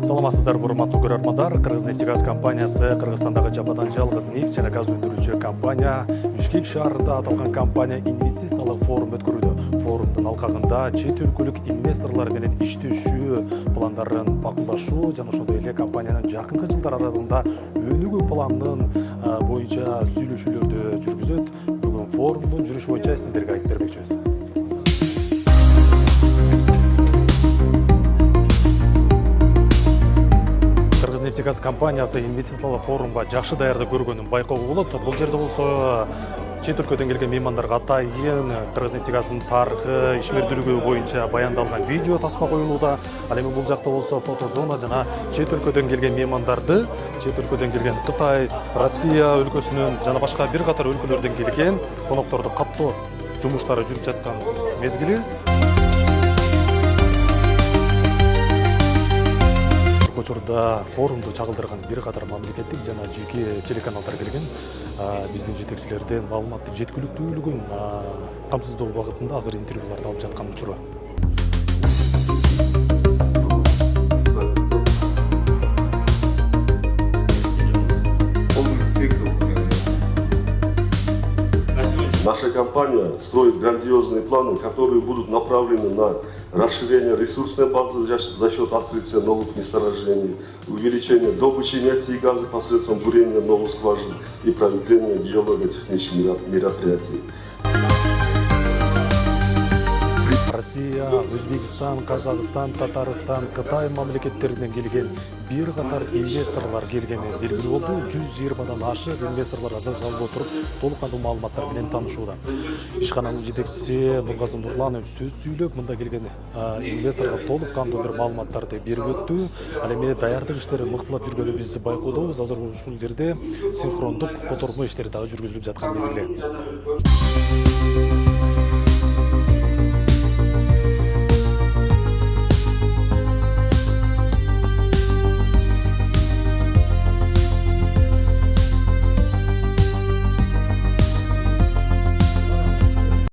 Саламатсыздар, урматтуу көрөрмандар. Кыргыз-нефтегаз компаниясы Кыргызстандагы жападан жалгыз нефть жана газ өндүрүүчү компания. Бишкек шаарында аталган компания инвестициялык форум өткөрүүдө. Форумдун алкагында чет өлкөлүк инвесторлор менен иштешүү пландарын макулдашуу жана ошондой эле компаниянын жакынкы жылдар аралыгында өнүгүү планынын боюнча сүйлөшүүлөрдү жүргүзөт. Бүгүн форумдун жүрүшү боюнча сиздерге айтып бермекчибиз. Нефтегаз компаниясы инвестициялык форумга жакшы даярдык көргөнүн байкоого болот. Бул жерде болсо чет өлкөдөн келген меймандарга атайын Кыргыз-нефтегаздын тарыхы, ишмердүүлүгү боюнча баяндалган видео тасма коюлууда. Ал эми бул жакта болсо фотозона жана чет өлкөдөн келген меймандарды, чет өлкөдөн келген Кытай, Россия өлкөсүнөн жана башка бир катар өлкөлөрдөн келген конокторду каттоо жумуштары жүрүп жаткан мезгили. Учурда форумду чагылдырган бир катар мамлекеттик жана жеке телеканалдар келген. Биздин жетекчилерден маалыматтын жеткиликтүүлүгүн камсыздоо багытында азыр интервьюларды алып жаткан учуру. Наша компания строит грандиозные планы, которые будут направлены на расширение ресурсной базы за счет открытия новых месторождений, увеличение добычи нефти и газа посредством бурения новых скважин и проведения геолого-технических мероприятий. Россия, Өзбекстан, Казакстан, Татарстан, Кытай мамлекеттеринен келген бир катар инвесторлор келгени белгилүү болду. 120дан ашык инвесторлор азыр залда отуруп толук кандуу маалыматтар менен таанышууда. Ишкананын жетекчиси Нургазы Нурланов сөз сүйлөп, мында келген инвесторго толук кандуу бир маалыматтарды берип өттү. Ал эми даярдык иштери мыктылап жүргөнүн биз байкоодобуз. Азыр ушул жерде синхрондук котормо иштери дагы жүргүзүлүп жаткан мезгили.